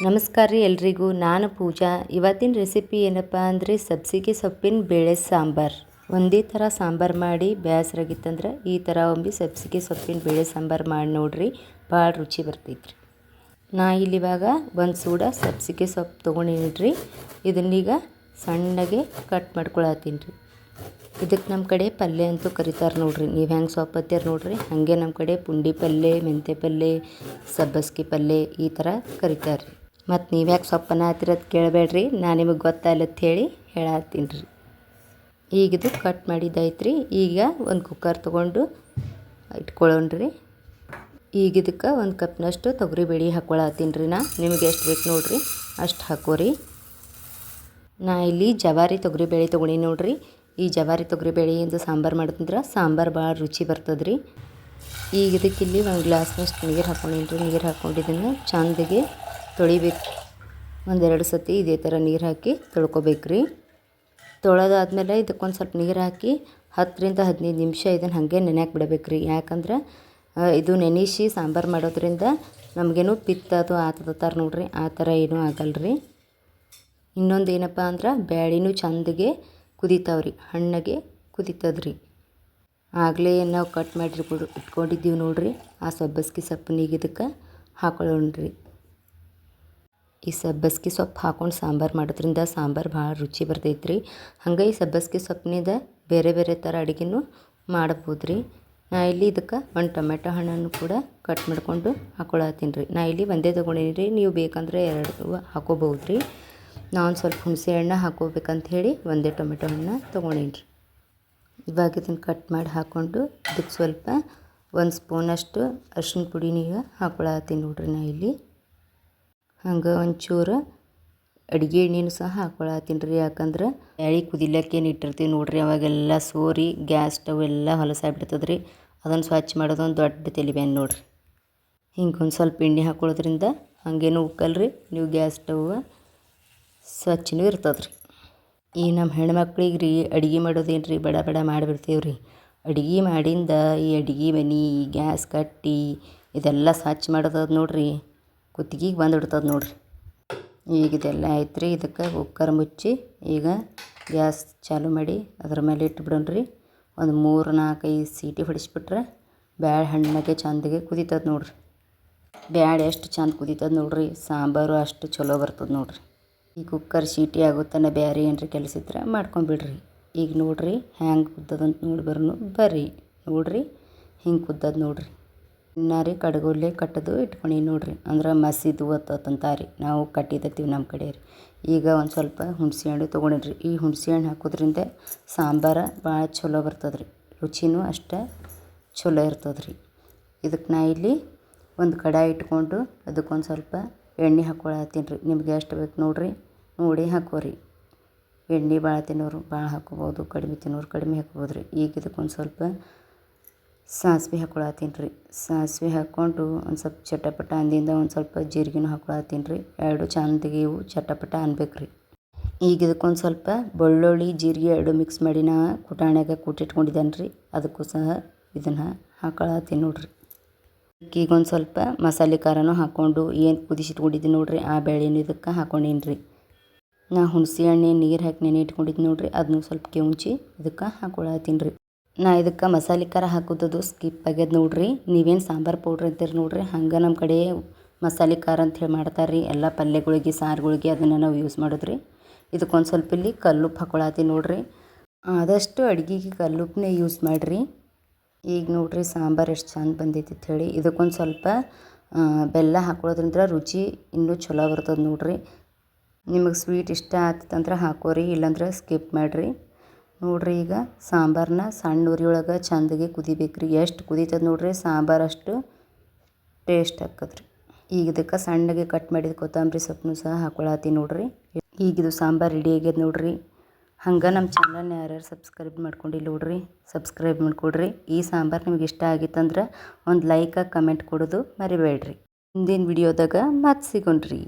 ನಮಸ್ಕಾರ ರೀ ಎಲ್ರಿಗೂ. ನಾನು ಪೂಜಾ. ಇವತ್ತಿನ ರೆಸಿಪಿ ಏನಪ್ಪ ಅಂದರೆ ಸಬ್ಸಿಗೆ ಸೊಪ್ಪಿನ ಬೇಳೆ ಸಾಂಬಾರು. ಒಂದೇ ಥರ ಸಾಂಬಾರು ಮಾಡಿ ಬೇಸರಾಗಿತ್ತಂದ್ರೆ ಈ ಥರ ಒಮ್ಮೆ ಸಬ್ಸಿಗೆ ಸೊಪ್ಪಿನ ಬೇಳೆ ಸಾಂಬಾರು ಮಾಡಿ ನೋಡ್ರಿ, ಭಾಳ ರುಚಿ ಬರ್ತೈತ್ರಿ. ನಾ ಇಲ್ಲಿವಾಗ ಒಂದು ಸೂಡ ಸಬ್ಸಿಗೆ ಸೊಪ್ಪು ತೊಗೊಂಡಿನಿ. ಇದನ್ನೀಗ ಸಣ್ಣಗೆ ಕಟ್ ಮಾಡ್ಕೊಳತ್ತೀನಿ ರೀ. ಇದಕ್ಕೆ ನಮ್ಮ ಕಡೆ ಪಲ್ಯ ಅಂತೂ ಕರಿತಾರೆ ನೋಡ್ರಿ. ನೀವು ಹೆಂಗೆ ಸೊಪ್ಪು ಹತ್ತೀರ ನೋಡ್ರಿ, ಹಾಗೆ ನಮ್ಮ ಕಡೆ ಪುಂಡಿ ಪಲ್ಯ, ಮೆಂತ್ಯ ಪಲ್ಯ, ಸಬ್ಬಸ್ಗೆ ಪಲ್ಯ ಈ ಥರ ಕರಿತಾರೆ ರೀ. ಮತ್ತು ನೀವು ಯಾಕೆ ಸೊಪ್ಪನ್ನ ಹತ್ತಿರದು ಕೇಳಬೇಡ್ರಿ, ನಾನು ನಿಮಗೆ ಗೊತ್ತಾಗಲತ್ತ ಹೇಳಿ ಹೇಳತ್ತೀನಿ ರೀ. ಈಗಿದು ಕಟ್ ಮಾಡಿದ್ದೈತ್ರಿ. ಈಗ ಒಂದು ಕುಕ್ಕರ್ ತೊಗೊಂಡು ಇಟ್ಕೊಳ್ಳೋಣ್ರಿ. ಈಗ ಇದಕ್ಕೆ ಒಂದು ಕಪ್ನಷ್ಟು ತೊಗರಿಬೇಳೆ ಹಾಕ್ಕೊಳತ್ತೀನಿ ರೀ. ನಿಮಗೆ ಎಷ್ಟು ಬೇಕು ನೋಡ್ರಿ ಅಷ್ಟು ಹಾಕೋರಿ. ನಾ ಇಲ್ಲಿ ಜವಾರಿ ತೊಗರಿಬೇಳೆ ತೊಗೊಂಡು ನೋಡ್ರಿ. ಈ ಜವಾರಿ ತೊಗರಿಬೇಳೆಯಿಂದ ಸಾಂಬಾರು ಮಾಡಿದ್ರೆ ಸಾಂಬಾರು ಭಾಳ ರುಚಿ ಬರ್ತದೆ ರೀ. ಈಗ ಇದಕ್ಕಿಲ್ಲಿ ಒಂದು ಗ್ಲಾಸ್ನಷ್ಟು ನೀರು ಹಾಕ್ಕೊಂಡಿನಿ. ನೀರು ಹಾಕ್ಕೊಂಡಿದ್ದನ್ನು ಚಂದಿಗೆ ತೊಳಿಬೇಕು. ಒಂದೆರಡು ಸತಿ ಇದೇ ಥರ ನೀರು ಹಾಕಿ ತೊಳ್ಕೊಬೇಕು ರೀ. ತೊಳೆದಾದ್ಮೇಲೆ ಇದಕ್ಕೊಂದು ಸ್ವಲ್ಪ ನೀರು ಹಾಕಿ 10ರಿಂದ 15 ನಿಮಿಷ ಇದನ್ನು ಹಾಗೆ ನೆನೆಯಕ್ಕೆ ಬಿಡಬೇಕು ರೀ. ಯಾಕಂದ್ರೆ ಇದು ನೆನೆಸಿ ಸಾಂಬಾರು ಮಾಡೋದ್ರಿಂದ ನಮಗೇನು ಪಿತ್ತ ಅದು ಆತದತ್ತಾರ ನೋಡ್ರಿ, ಆ ಥರ ಏನೂ ಆಗಲ್ರಿ. ಇನ್ನೊಂದು ಏನಪ್ಪ ಅಂದ್ರೆ ಬ್ಯಾಳಿನೂ ಚಂದಿಗೆ ಕುದಿತಾವ್ರಿ, ಹಣ್ಣಗೆ ಕುದಿತದ್ರಿ. ಆಗಲೇ ನಾವು ಕಟ್ ಮಾಡಿ ಇಟ್ಕೊಂಡಿದ್ದೀವಿ ನೋಡ್ರಿ ಆ ಸಬ್ಬಸ್ಗೆ ಸೊಪ್ಪನ್ನೀಗ ಇದಕ್ಕೆ ಹಾಕೊಳ್ಳೋಣ್ರಿ. ಈ ಸಬ್ಬಸ್ಗೆ ಸೊಪ್ಪು ಹಾಕ್ಕೊಂಡು ಸಾಂಬಾರು ಮಾಡೋದ್ರಿಂದ ಸಾಂಬಾರು ಭಾಳ ರುಚಿ ಬರ್ತೈತ್ರಿ. ಹಂಗೆ ಈ ಸಬ್ಬಸ್ಗೆ ಸೊಪ್ಪಿನಿಂದ ಬೇರೆ ಬೇರೆ ಥರ ಅಡುಗೆನೂ ಮಾಡ್ಬೋದು ರೀ. ನಾ ಇಲ್ಲಿ ಇದಕ್ಕೆ ಒಂದು ಟೊಮೆಟೊ ಹಣ್ಣನ್ನು ಕೂಡ ಕಟ್ ಮಾಡ್ಕೊಂಡು ಹಾಕ್ಕೊಳತ್ತೀನಿ ರೀ. ನಾ ಇಲ್ಲಿ ಒಂದೇ ತೊಗೊಂಡಿನಿ ರೀ, ನೀವು ಬೇಕಂದ್ರೆ 2 ಹಾಕೋಬೋದು ರೀ. ನಾನು ಸ್ವಲ್ಪ ಹುಣಸೆ ಹಣ್ಣು ಹಾಕೋಬೇಕಂತ ಹೇಳಿ ಒಂದೇ ಟೊಮೆಟೊ ಹಣ್ಣು ತೊಗೊಂಡಿನಿ ರೀ. ಇವಾಗ ಇದನ್ನು ಕಟ್ ಮಾಡಿ ಹಾಕ್ಕೊಂಡು ಇದಕ್ಕೆ ಸ್ವಲ್ಪ 1 ಸ್ಪೂನಷ್ಟು ಅರಿಶಿನ ಪುಡಿನೀಗ ಹಾಕ್ಕೊಳತ್ತೀನಿ ನೋಡ್ರಿ. ನಾ ಇಲ್ಲಿ ಹಂಗೆ ಒಂಚೂರು ಅಡುಗೆ ಎಣ್ಣೆನೂ ಸಹ ಹಾಕ್ಕೊಳತ್ತೀನಿ ರೀ. ಯಾಕಂದ್ರೆ ಬ್ಯಾಳಿ ಕುದಿಲಕ್ಕೇನು ಇಟ್ಟಿರ್ತೀವಿ ನೋಡ್ರಿ, ಅವಾಗೆಲ್ಲ ಸೋರಿ ಗ್ಯಾಸ್ ಸ್ಟವ್ ಎಲ್ಲ ಹೊಲಸಾಗ್ಬಿಡ್ತದೆ ರೀ. ಅದನ್ನು ಸ್ವಚ್ಛ ಮಾಡೋದೊಂದು ದೊಡ್ಡ ತಲೆಬ್ಯಾನೆ ನೋಡ್ರಿ. ಹಿಂಗೆ ಒಂದು ಸ್ವಲ್ಪ ಎಣ್ಣೆ ಹಾಕ್ಕೊಳ್ಳೋದ್ರಿಂದ ಹಾಗೇನು ಉಕ್ಕಲ್ರಿ, ನೀವು ಗ್ಯಾಸ್ ಸ್ಟವ್ ಸ್ವಚ್ಛನೂ ಇರ್ತದೆ ರೀ. ಈ ನಮ್ಮ ಹೆಣ್ಮಕ್ಳಿಗೆ ರೀ ಅಡುಗೆ ಮಾಡೋದೇನು ರೀ ಬಡ ಬಡ ಮಾಡಿಬಿಡ್ತೀವಿ ರೀ. ಅಡುಗೆ ಮಾಡಿಂದ ಈ ಅಡುಗೆ ಮನೆ, ಈ ಗ್ಯಾಸ್ ಕಟ್ಟಿ ಇದೆಲ್ಲ ಸ್ವಚ್ಛ ಮಾಡೋದು ನೋಡ್ರಿ, ಕುತ್ತಿಗೆಗೆ ಬಂದುಬಿಡ್ತದೆ ನೋಡ್ರಿ. ಈಗ ಇದೆಲ್ಲ ಆಯ್ತು ರೀ. ಇದಕ್ಕೆ ಕುಕ್ಕರ್ ಮುಚ್ಚಿ ಈಗ ಗ್ಯಾಸ್ ಚಾಲು ಮಾಡಿ ಅದ್ರ ಮೇಲೆ ಇಟ್ಬಿಡೋಣ್ರಿ. ಒಂದು 3-4-5 ಸೀಟಿ ಹೊಡಿಸ್ಬಿಟ್ರೆ ಬ್ಯಾಳೆ ಹಣ್ಣಗೆ ಚಂದಿಗೆ ಕುದೀತದೆ ನೋಡ್ರಿ. ಬ್ಯಾಳೆ ಎಷ್ಟು ಚಂದ ಕುದೀತದೆ ನೋಡ್ರಿ, ಸಾಂಬಾರು ಅಷ್ಟು ಚಲೋ ಬರ್ತದೆ ನೋಡ್ರಿ. ಈ ಕುಕ್ಕರ್ ಸೀಟಿ ಆಗುತ್ತಾನೆ ಬೇರೆ ಏನ್ರಿ ಕೆಲಸ ಇದ್ರೆ ಮಾಡ್ಕೊಂಬಿಡ್ರಿ. ಈಗ ನೋಡ್ರಿ ಹ್ಯಾಂಗೆ ಕುದ್ದದಂತ ನೋಡಿ ಬರ್ರಿ ನೋಡ್ರಿ, ಹಿಂಗೆ ಕುದ್ದದ ನೋಡ್ರಿ. ಇನ್ನಾರಿ ಕಡ್ಗೊಲೆ ಕಟ್ಟದು ಇಟ್ಕೊಂಡು ನೋಡ್ರಿ, ಅಂದ್ರೆ ಮಸಿದು ಒತ್ತಂತಾರಿ, ನಾವು ಕಟ್ಟಿದತ್ತೀವಿ ನಮ್ಮ ಕಡೆ ರೀ. ಈಗ ಒಂದು ಸ್ವಲ್ಪ ಹುಣಸೆ ಹಣ್ಣು ತೊಗೊಂಡಿರಿ. ಈ ಹುಣಸೆ ಹಣ್ಣು ಹಾಕೋದ್ರಿಂದ ಸಾಂಬಾರು ಭಾಳ ಚಲೋ ಬರ್ತದೆ ರೀ, ರುಚಿನೂ ಅಷ್ಟೇ ಚಲೋ ಇರ್ತದೆ ರೀ. ಇದಕ್ಕೆ ನಾ ಇಲ್ಲಿ ಒಂದು ಕಡಾಯಿ ಇಟ್ಕೊಂಡು ಅದಕ್ಕೊಂದು ಸ್ವಲ್ಪ ಎಣ್ಣೆ ಹಾಕ್ಕೊಳತ್ತೀನಿ ರೀ. ನಿಮ್ಗೆ ಎಷ್ಟು ಬೇಕು ನೋಡ್ರಿ ನೋಡಿ ಹಾಕೋರಿ. ಎಣ್ಣೆ ಭಾಳ ತಿನ್ನೋರು ಭಾಳ ಹಾಕ್ಕೋಬೋದು, ಕಡಿಮೆ ತಿನ್ನೋರು ಕಡಿಮೆ ಹಾಕ್ಬೋದು ರೀ. ಈಗ ಇದಕ್ಕೊಂದು ಸ್ವಲ್ಪ ಸಾಸಿವೆ ಹಾಕ್ಕೊಳತ್ತೀನಿ ರೀ. ಸಾಸಿವೆ ಹಾಕ್ಕೊಂಡು ಒಂದು ಸ್ವಲ್ಪ ಚಟಪಟ ಅಂದಿಂದ ಒಂದು ಸ್ವಲ್ಪ ಜೀರಿಗೆನೂ ಹಾಕ್ಕೊಳತ್ತೀನಿ ರೀ. 2 ಚಂದಿಗೆ ಇವು ಚಟಪಟ ಅನ್ಬೇಕು ರೀ. ಈಗ ಇದಕ್ಕೊಂದು ಸ್ವಲ್ಪ ಬೆಳ್ಳುಳ್ಳಿ ಜೀರಿಗೆ 2 ಮಿಕ್ಸ್ ಮಾಡಿ ನಾ ಕುಟಾಣ್ಯಾಗ ಕೂಟಿಟ್ಕೊಂಡಿದ್ದೇನೆ ರೀ, ಅದಕ್ಕೂ ಸಹ ಇದನ್ನು ಹಾಕ್ಕೊಳತ್ತೀನಿ ನೋಡ್ರಿ. ಈಗ ಒಂದು ಸ್ವಲ್ಪ ಮಸಾಲೆ ಖಾರನೂ ಹಾಕ್ಕೊಂಡು ಏನು ಕುದಿಸಿಟ್ಕೊಂಡಿದ್ದೀನಿ ನೋಡ್ರಿ ಆ ಬೇಳೆನೂ ಇದಕ್ಕೆ ಹಾಕ್ಕೊಂಡೀನಿ ರೀ. ನಾ ಹುಣಸೆ ಹಣ್ಣೆ ನೀರು ಹಾಕಿ ನೆನೆ ಇಟ್ಕೊಂಡಿದ್ದು ನೋಡ್ರಿ, ಅದನ್ನೂ ಸ್ವಲ್ಪ ಕೆಂಚಿ ಇದಕ್ಕೆ ಹಾಕ್ಕೊಳತ್ತೀನಿ ರೀ. ನಾ ಇದಕ್ಕೆ ಮಸಾಲೆ ಖಾರ ಹಾಕೋದು ಸ್ಕಿಪ್ ಆಗ್ಯದ ನೋಡ್ರಿ. ನೀವೇನು ಸಾಂಬಾರು ಪೌಡ್ರ್ ಅಂತೀರಿ ನೋಡ್ರಿ, ಹಂಗೆ ನಮ್ಮ ಕಡೆ ಮಸಾಲೆ ಖಾರ ಅಂಥೇಳಿ ಮಾಡ್ತಾರೆ ರೀ. ಎಲ್ಲ ಪಲ್ಯಗಳಿಗೆ ಸಾರುಗಳಿಗೆ ಅದನ್ನು ನಾವು ಯೂಸ್ ಮಾಡೋದ್ರಿ. ಇದಕ್ಕೊಂದು ಸ್ವಲ್ಪ ಇಲ್ಲಿ ಕಲ್ಲುಪ್ಪು ಹಾಕ್ಕೊಳತ್ತೀನಿ ನೋಡ್ರಿ. ಆದಷ್ಟು ಅಡುಗೆಗೆ ಕಲ್ಲುಪ್ಪನ್ನೇ ಯೂಸ್ ಮಾಡಿರಿ. ಈಗ ನೋಡ್ರಿ ಸಾಂಬಾರು ಎಷ್ಟು ಚಂದ ಬಂದೈತಿ ಹೇಳಿ. ಇದಕ್ಕೊಂದು ಸ್ವಲ್ಪ ಬೆಲ್ಲ ಹಾಕ್ಕೊಳ್ಳೋದ್ರಿಂದ ರುಚಿ ಇನ್ನೂ ಚಲೋ ಬರ್ತದೆ ನೋಡ್ರಿ. ನಿಮಗೆ ಸ್ವೀಟ್ ಇಷ್ಟ ಆಗ್ತಂದ್ರೆ ಹಾಕೋರಿ, ಇಲ್ಲಾಂದ್ರೆ ಸ್ಕಿಪ್ ಮಾಡಿರಿ ನೋಡ್ರಿ. ಈಗ ಸಾಂಬಾರನ್ನ ಸಣ್ಣ ಉರಿಯೊಳಗೆ ಚಂದಗೆ ಕುದಿಬೇಕು ರೀ. ಎಷ್ಟು ಕುದೀತದೆ ನೋಡ್ರಿ ಸಾಂಬಾರು ಅಷ್ಟು ಟೇಸ್ಟ್ ಆಕ್ಕದ್ರಿ. ಈಗ ಇದಕ್ಕೆ ಸಣ್ಣಗೆ ಕಟ್ ಮಾಡಿದ ಕೊತ್ತಂಬರಿ ಸೊಪ್ಪನ್ನು ಸಹ ಹಾಕ್ಕೊಳತ್ತೀನಿ ನೋಡ್ರಿ. ಈಗಿದು ಸಾಂಬಾರು ರೆಡಿ ಆಗ್ಯದ ನೋಡ್ರಿ. ಹಂಗೆ ನಮ್ಮ ಚಾನಲ್ನ ಯಾರ್ಯಾರು ಸಬ್ಸ್ಕ್ರೈಬ್ ಮಾಡ್ಕೊಂಡಿಲ್ಲ ನೋಡ್ರಿ, ಸಬ್ಸ್ಕ್ರೈಬ್ ಮಾಡ್ಕೊಡ್ರಿ. ಈ ಸಾಂಬಾರು ನಿಮ್ಗೆ ಇಷ್ಟ ಆಗಿತ್ತಂದ್ರೆ ಒಂದು ಲೈಕ್ ಕಮೆಂಟ್ ಕೊಡೋದು ಮರಿಬೇಡ್ರಿ. ಮುಂದಿನ ವಿಡಿಯೋದಾಗ ಮತ್ತೆ ಸಿಗೋಣ್ರಿ.